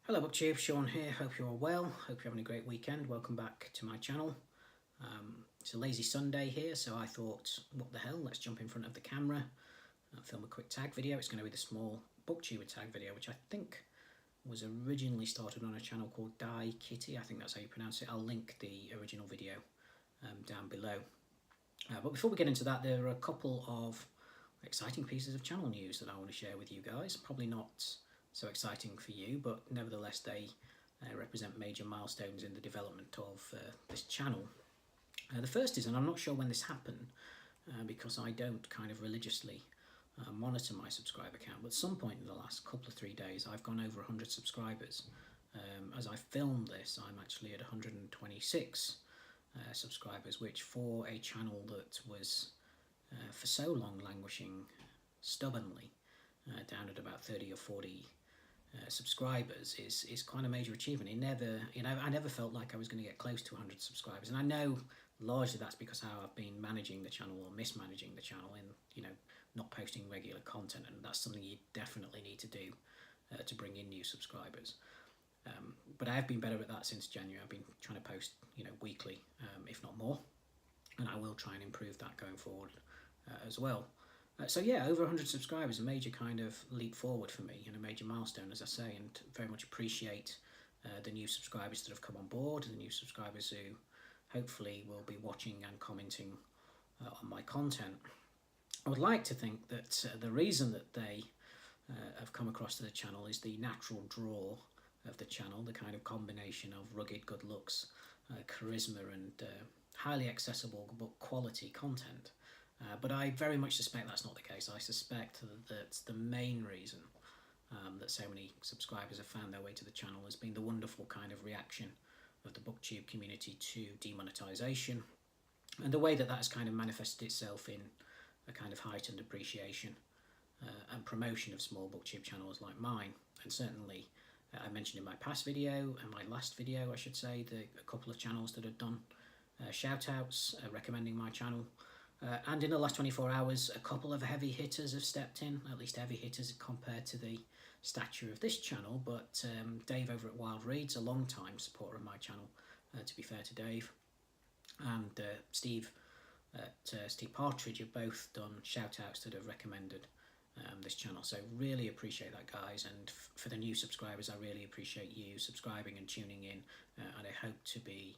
Hello Booktube, Sean here, hope you're all well, hope you're having a great weekend, welcome back to my channel. It's a lazy Sunday here, so I thought, what the hell, let's jump in front of the camera and film a quick tag video. It's going to be the small BookTuber Tag video, which I think was originally started on a channel called Dai Kitty, I think that's how you pronounce it. I'll link the original video down below. But before we get into that, there are a couple of exciting pieces of channel news that I want to share with you guys. Probably not so exciting for you, but nevertheless they represent major milestones in the development of this channel. The first is, and I'm not sure when this happened because I don't kind of religiously monitor my subscriber count, but at some point in the last couple of 3 days I've gone over 100 subscribers. As I film this, I'm actually at 126 subscribers, which for a channel that was for so long languishing stubbornly down at about 30 or 40 subscribers is quite a major achievement. I never felt like I was going to get close to 100 subscribers, and I know largely that's because how I've been managing the channel or mismanaging the channel in not posting regular content, and that's something you definitely need to do to bring in new subscribers. But I have been better at that since January. I've been trying to post weekly, if not more, and I will try and improve that going forward as well. So yeah, over 100 subscribers, a major kind of leap forward for me and a major milestone, as I say, and very much appreciate the new subscribers that have come on board, and the new subscribers who hopefully will be watching and commenting on my content. I would like to think that the reason that they have come across to the channel is the natural draw of the channel, the kind of combination of rugged good looks, charisma and highly accessible but quality content. But I very much suspect that's not the case. I suspect that the main reason that so many subscribers have found their way to the channel has been the wonderful kind of reaction of the BookTube community to demonetization, and the way that that has kind of manifested itself in a kind of heightened appreciation and promotion of small BookTube channels like mine. And certainly I mentioned in my past video, and my last video I should say, a couple of channels that had done shout outs recommending my channel. And in the last 24 hours, a couple of heavy hitters have stepped in, at least heavy hitters compared to the stature of this channel. But Dave over at Wilde reads, a long-time supporter of my channel, to be fair to Dave, and Steve at Steve Partridge have both done shout-outs that have recommended this channel. So really appreciate that, guys. And for the new subscribers, I really appreciate you subscribing and tuning in, and I hope to be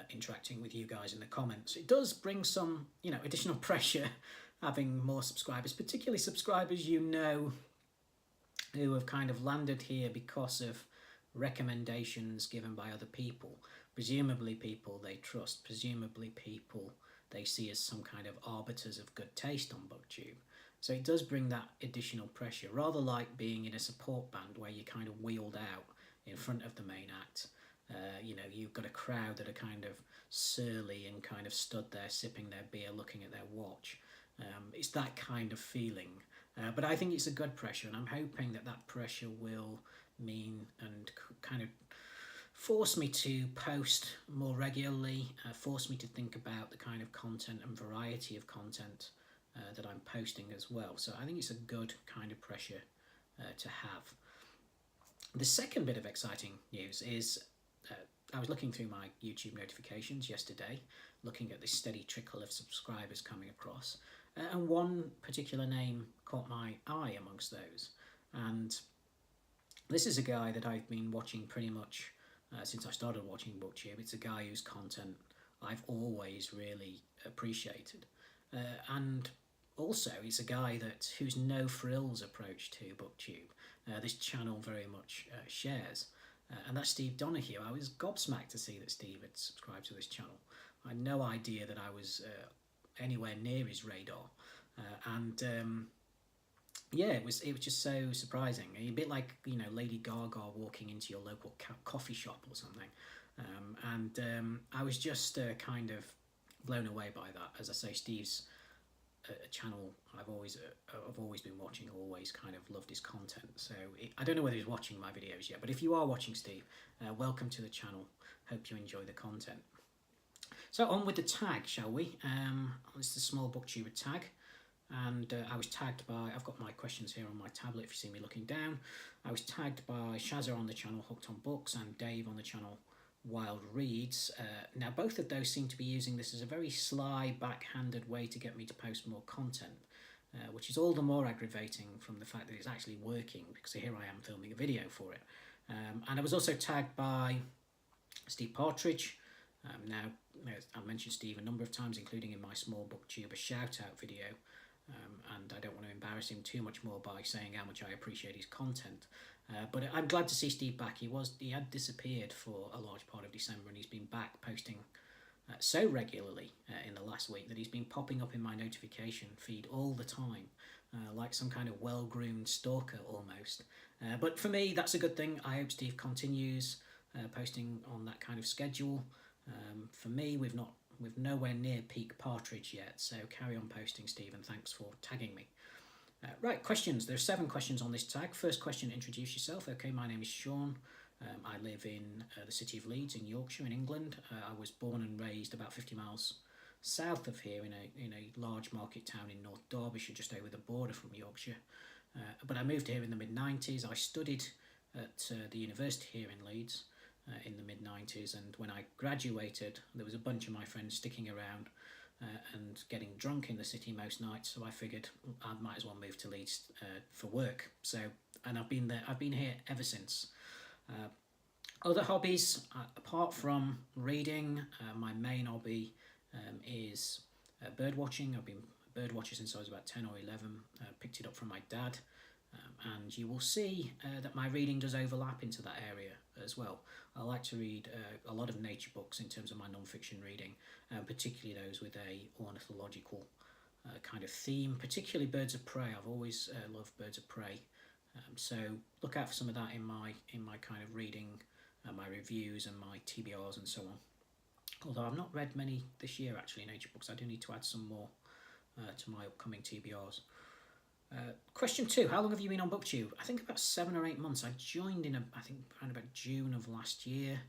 interacting with you guys in the comments. It does bring some additional pressure having more subscribers, particularly subscribers who have kind of landed here because of recommendations given by other people, presumably people they trust, presumably people they see as some kind of arbiters of good taste on BookTube. So it does bring that additional pressure, rather like being in a support band where you kind of wheeled out in front of the main act. You've got a crowd that are kind of surly and kind of stood there sipping their beer, looking at their watch. It's that kind of feeling. But I think it's a good pressure, and I'm hoping that that pressure will mean and kind of force me to post more regularly, force me to think about the kind of content and variety of content that I'm posting as well. So I think it's a good kind of pressure to have. The second bit of exciting news is I was looking through my YouTube notifications yesterday, looking at the steady trickle of subscribers coming across, and one particular name caught my eye amongst those. And this is a guy that I've been watching pretty much since I started watching BookTube. It's a guy whose content I've always really appreciated, and also he's a guy whose no frills approach to BookTube this channel very much shares. And that's Steve Donahue. I was gobsmacked to see that Steve had subscribed to this channel. I had no idea that I was anywhere near his radar. Yeah, it was just so surprising. A bit like Lady Gaga walking into your local coffee shop or something. I was just kind of blown away by that. As I say, Steve's a channel I've always been watching, always kind of loved his content. So I don't know whether he's watching my videos yet, but if you are watching, Steve, welcome to the channel. Hope you enjoy the content. So on with the tag, shall we? It's the small BookTuber tag. and I was tagged by, I've got my questions here on my tablet if you see me looking down, I was tagged by Shazza on the channel Hooked on Books and Dave on the channel Wilde Reads. Now both of those seem to be using this as a very sly, backhanded way to get me to post more content, which is all the more aggravating from the fact that it's actually working, because here I am filming a video for it. And I was also tagged by Steve Partridge. Now, I've mentioned Steve a number of times, including in my small BookTuber shout-out video, and I don't want to embarrass him too much more by saying how much I appreciate his content. But I'm glad to see Steve back. He had disappeared for a large part of December, and he's been back posting so regularly in the last week that he's been popping up in my notification feed all the time, like some kind of well-groomed stalker almost. But for me, that's a good thing. I hope Steve continues posting on that kind of schedule. For me, we've nowhere near peak Partridge yet, so carry on posting, Steve, and thanks for tagging me. Right, questions. There are 7 questions on this tag. First question, introduce yourself. Okay, my name is Sean. I live in the city of Leeds in Yorkshire in England. I was born and raised about 50 miles south of here in a large market town in North Derbyshire, just over the border from Yorkshire. But I moved here in the mid-90s. I studied at the university here in Leeds in the mid-90s, and when I graduated there was a bunch of my friends sticking around and getting drunk in the city most nights, so I figured I might as well move to Leeds for work. And I've been here ever since. Other hobbies, apart from reading, my main hobby is bird watching. I've been a bird watcher since I was about 10 or 11. Picked it up from my dad. And you will see that my reading does overlap into that area as well. I like to read a lot of nature books in terms of my non-fiction reading, particularly those with a ornithological kind of theme, particularly birds of prey. I've always loved birds of prey, so look out for some of that in my kind of reading, my reviews and my TBRs and so on. Although I've not read many this year actually, nature books. I do need to add some more to my upcoming TBRs. Question 2, how long have you been on BookTube? I think about 7 or 8 months. I joined in I think around about June of last year,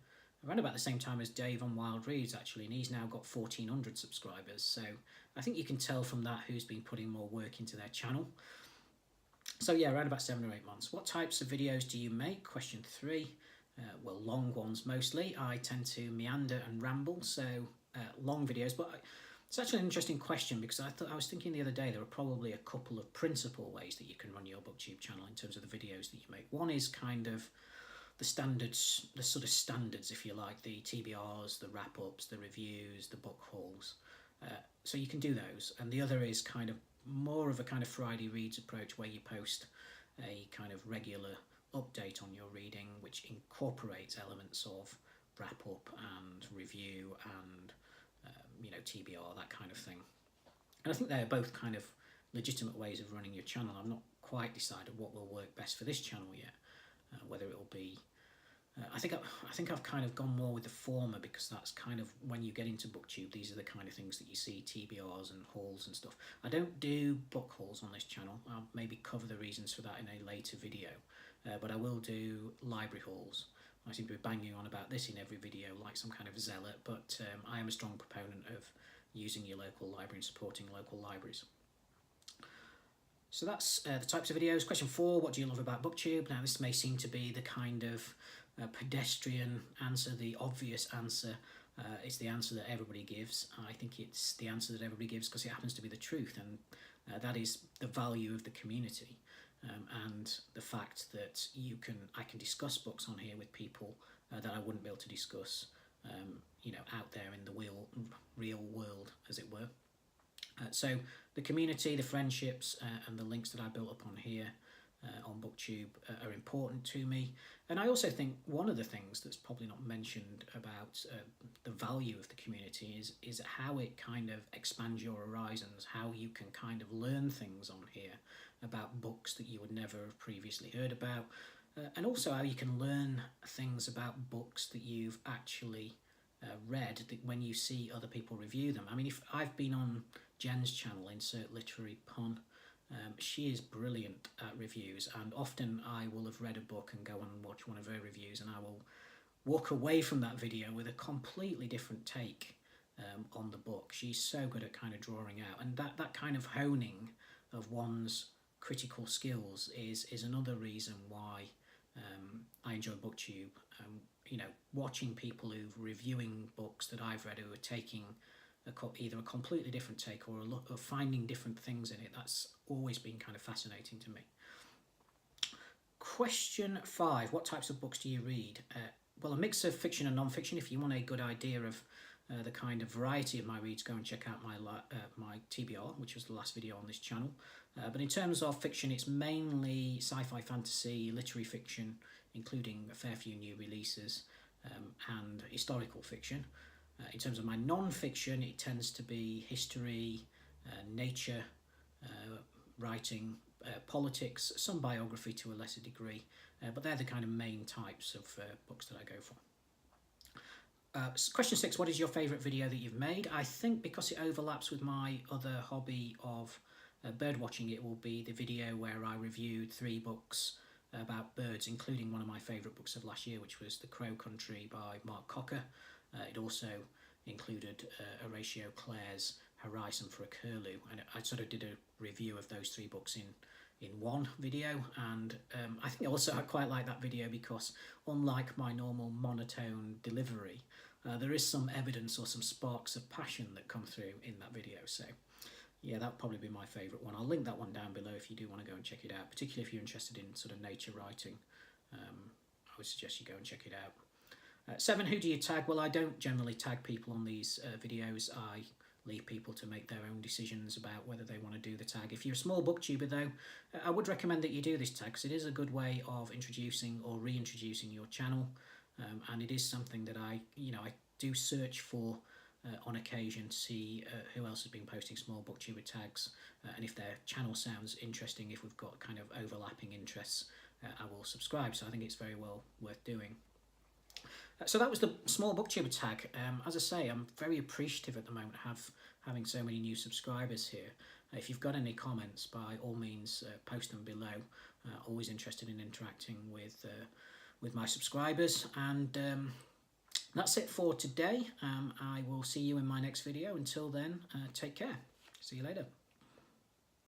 around about the same time as Dave on Wilde Reads actually, and he's now got 1,400 subscribers, so I think you can tell from that who's been putting more work into their channel. So yeah, around about 7 or 8 months. What types of videos do you make? Question 3, well, long ones mostly. I tend to meander and ramble, so long videos, but it's actually an interesting question, because I was thinking the other day there are probably a couple of principal ways that you can run your BookTube channel in terms of the videos that you make. One is kind of the standards, the sort of standards, if you like, the TBRs, the wrap-ups, the reviews, the book hauls. So you can do those. And the other is kind of more of a kind of Friday Reads approach, where you post a kind of regular update on your reading, which incorporates elements of wrap-up and review and TBR, that kind of thing. And I think they're both kind of legitimate ways of running your channel. I've not quite decided what will work best for this channel yet, whether it will be I think I've kind of gone more with the former, because that's kind of when you get into BookTube, these are the kind of things that you see, TBRs and hauls and stuff. I don't do book hauls on this channel. I'll maybe cover the reasons for that in a later video, but I will do library hauls. I seem to be banging on about this in every video like some kind of zealot, but I am a strong proponent of using your local library and supporting local libraries. So that's the types of videos. Question 4, what do you love about BookTube? Now this may seem to be the kind of pedestrian answer, the obvious answer. It's the answer that everybody gives. I think it's the answer that everybody gives because it happens to be the truth, and that is the value of the community. And the fact that I can discuss books on here with people that I wouldn't be able to discuss, out there in the real world, as it were. So the community, the friendships, and the links that I built up on here on BookTube are important to me. And I also think one of the things that's probably not mentioned about the value of the community is how it kind of expands your horizons, how you can kind of learn things on here about books that you would never have previously heard about, and also how you can learn things about books that you've actually read when you see other people review them. I mean, if I've been on Jen's channel, insert literary pun, she is brilliant at reviews, and often I will have read a book and go and watch one of her reviews, and I will walk away from that video with a completely different take on the book. She's so good at kind of drawing out, and that kind of honing of one's critical skills is another reason why I enjoy BookTube. You know, watching people who are reviewing books that I've read who are taking either a completely different take or finding different things in it. That's always been kind of fascinating to me. Question 5. What types of books do you read? Well, a mix of fiction and non-fiction. If you want a good idea of the kind of variety of my reads, go and check out my TBR, which was the last video on this channel. But in terms of fiction, it's mainly sci-fi, fantasy, literary fiction, including a fair few new releases, and historical fiction. In terms of my non-fiction, it tends to be history, nature, writing, politics, some biography to a lesser degree, but they're the kind of main types of books that I go for. Question 6, what is your favourite video that you've made? I think because it overlaps with my other hobby of bird watching, it will be the video where I reviewed 3 books about birds, including one of my favourite books of last year, which was The Crow Country by Mark Cocker. It also included Horatio Clare's Horizon for a Curlew, and I sort of did a review of those 3 books in one video, and I think also I quite like that video because unlike my normal monotone delivery, there is some evidence or some sparks of passion that come through in that video. So yeah, that would probably be my favourite one. I'll link that one down below if you do want to go and check it out, particularly if you're interested in sort of nature writing. I would suggest you go and check it out. 7, who do you tag? Well, I don't generally tag people on these videos. I leave people to make their own decisions about whether they want to do the tag. If you're a small booktuber though, I would recommend that you do this tag because it is a good way of introducing or reintroducing your channel, and it is something that I do search for on occasion to see who else has been posting small booktuber tags, and if their channel sounds interesting, if we've got kind of overlapping interests, I will subscribe. So I think it's very well worth doing. So that was the small booktuber tag. As I say, I'm very appreciative at the moment having so many new subscribers here. If you've got any comments, by all means post them below. Always interested in interacting with my subscribers. And that's it for today. I will see you in my next video. Until then, take care. See you later.